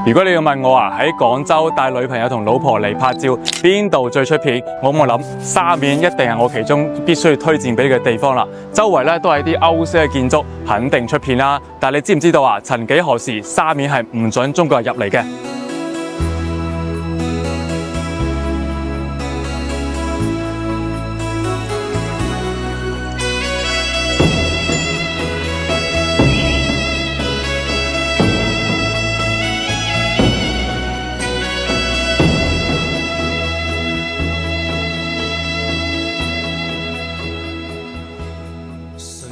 如果你要問我啊，喺廣州帶女朋友同老婆嚟拍照，邊度最出片？我諗沙面一定係我其中必須要推薦俾你嘅地方啦。周圍咧都係啲歐式嘅建築，肯定出片啦。但係你知唔知道啊？曾幾何時沙面係唔准中國人入嚟嘅？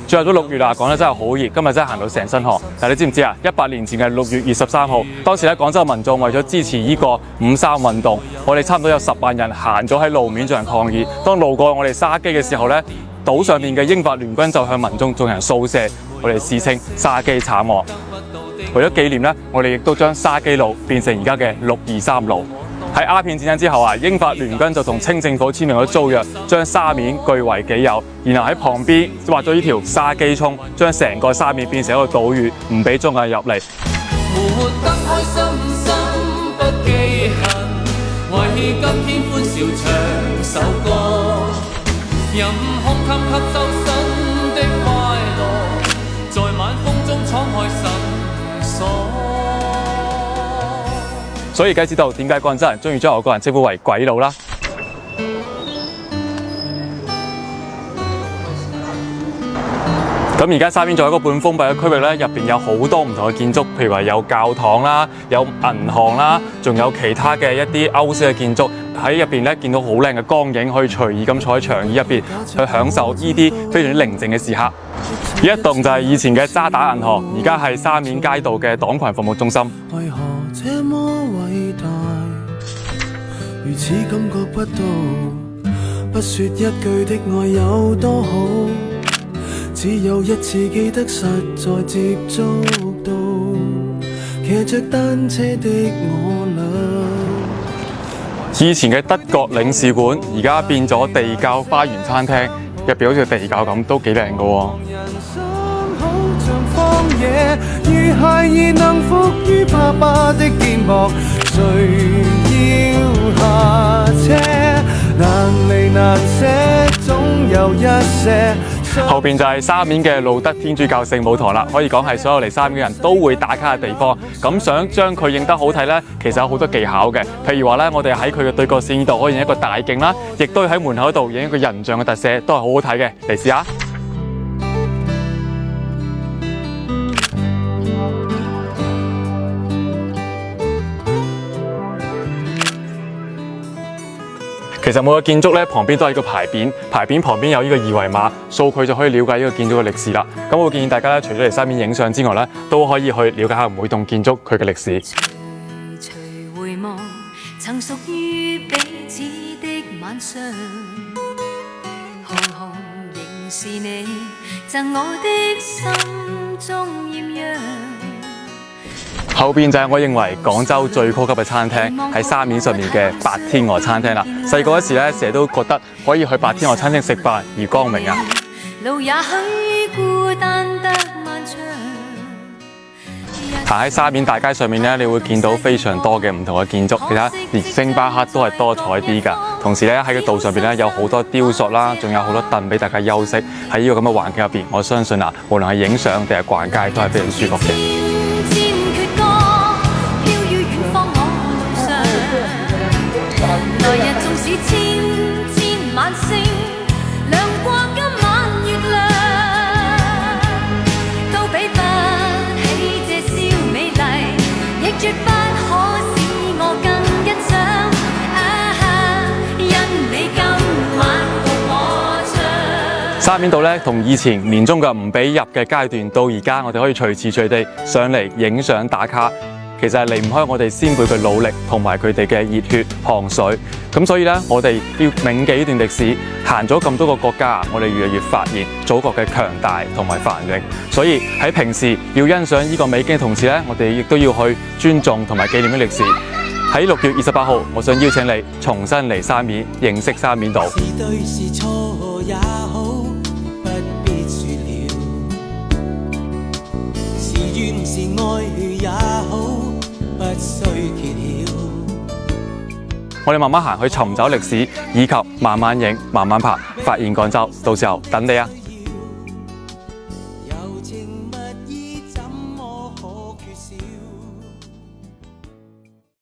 進入咗6月啦，講得真係好熱，今日真係行到成身汗。但係你知唔知啊？100年前嘅6月23號，當時咧廣州民眾為咗支持呢個5·3運動，我哋差唔多有10萬人行咗喺路面進行抗議。當路過我哋沙基嘅時候咧，島上面嘅英法聯軍就向民眾進行掃射，我哋史稱沙基慘案。為咗紀念咧，我哋亦都將沙基路變成而家嘅623路。喺鴉片戰爭之後啊，英法聯軍就同清政府簽訂咗租約，將沙面據為己有，然後喺旁邊畫咗呢條沙基涌，將成個沙面變成一個島嶼，唔俾中國人入嚟。活得開心心不記恨，為今天歡笑唱首歌，任胸襟吸收新的快樂，在晚風中敞開心鎖。所以而家知道點解廣州人中意將外國人稱呼為鬼佬啦。咁而家沙面仲有一個半封閉嘅區域咧，入邊有好多唔同嘅建築，譬如話有教堂啦、有銀行啦，仲有其他嘅一啲歐式嘅建築。喺入邊咧見到好靚嘅光影，可以隨意咁坐喺長椅入邊去享受呢啲非常之寧靜嘅時刻。呢一棟就係以前嘅渣打銀行，而家係沙面街道嘅黨群服務中心。為何這麼偉大？如此感覺不到，不說一句的愛有多好，只有一次記得實在接觸到，騎着單車的我倆。以前嘅德國領事館，而家變咗地窖花園餐廳，入邊好似地窖咁，都幾靚㗎喎。如孩兒能伏於爸爸的肩膊，誰要下車？難離難捨，總有一些。後邊就係沙面嘅路德天主教聖母堂啦，可以講係所有嚟沙面嘅人都會打卡嘅地方。咁想將佢影得好睇呢，其實有好多技巧嘅。譬如話呢，我哋喺佢嘅對角線度可以影一個大景啦，亦都喺門口度影一個人像嘅特寫，都係好好睇嘅。嚟試下。其實每個建築咧旁邊都係一個牌匾，牌匾旁邊有呢個二維碼，掃佢就可以了解呢個建築嘅歷史啦。咁我建議大家咧，除咗嚟沙面影相之外咧，都可以去了解下每棟建築佢嘅歷史。隨隨回望，曾屬於彼此的晚上，紅紅仍是你，贈我的心中豔陽。後邊就係我認為廣州最高級嘅餐廳，喺沙面上面嘅白天鵝餐廳啦。細個嗰時咧，成日都覺得可以去白天鵝餐廳食飯而光榮啊！路也許孤單得漫長。行喺沙面大街上面咧，你會見到非常多嘅唔同嘅建築，其他連星巴克都係多彩啲㗎。同時咧喺個道上邊咧有好多雕塑啦，仲有好多凳俾大家休息。喺呢個咁嘅環境入邊，我相信啊，無論係影相定係逛街都係非常舒服嘅。來日縱使千千晚星，亮過今晚月亮，都比不起這宵美麗，亦絕不可使我更欣賞。因你今晚共我唱。沙面道咧，同以前年中國唔俾入嘅階段，到而家我哋可以隨時隨地上嚟影相打卡。其實係離唔開我哋先輩嘅努力同埋佢哋嘅熱血汗水，咁所以咧，我哋要銘記呢段歷史，行咗咁多個國家，我哋越嚟越發現祖國嘅強大同埋繁榮。所以喺平時要欣賞呢個美景嘅同時咧，我哋亦都要去尊重同埋紀念啲歷史。喺6月28號，我想邀請你重新嚟沙面認識沙面道。是對是錯也好，不必説了。是怨是愛也好。不我哋慢慢行去尋找歷史，以及慢慢影、慢慢拍，發現廣州。到時候等你啊！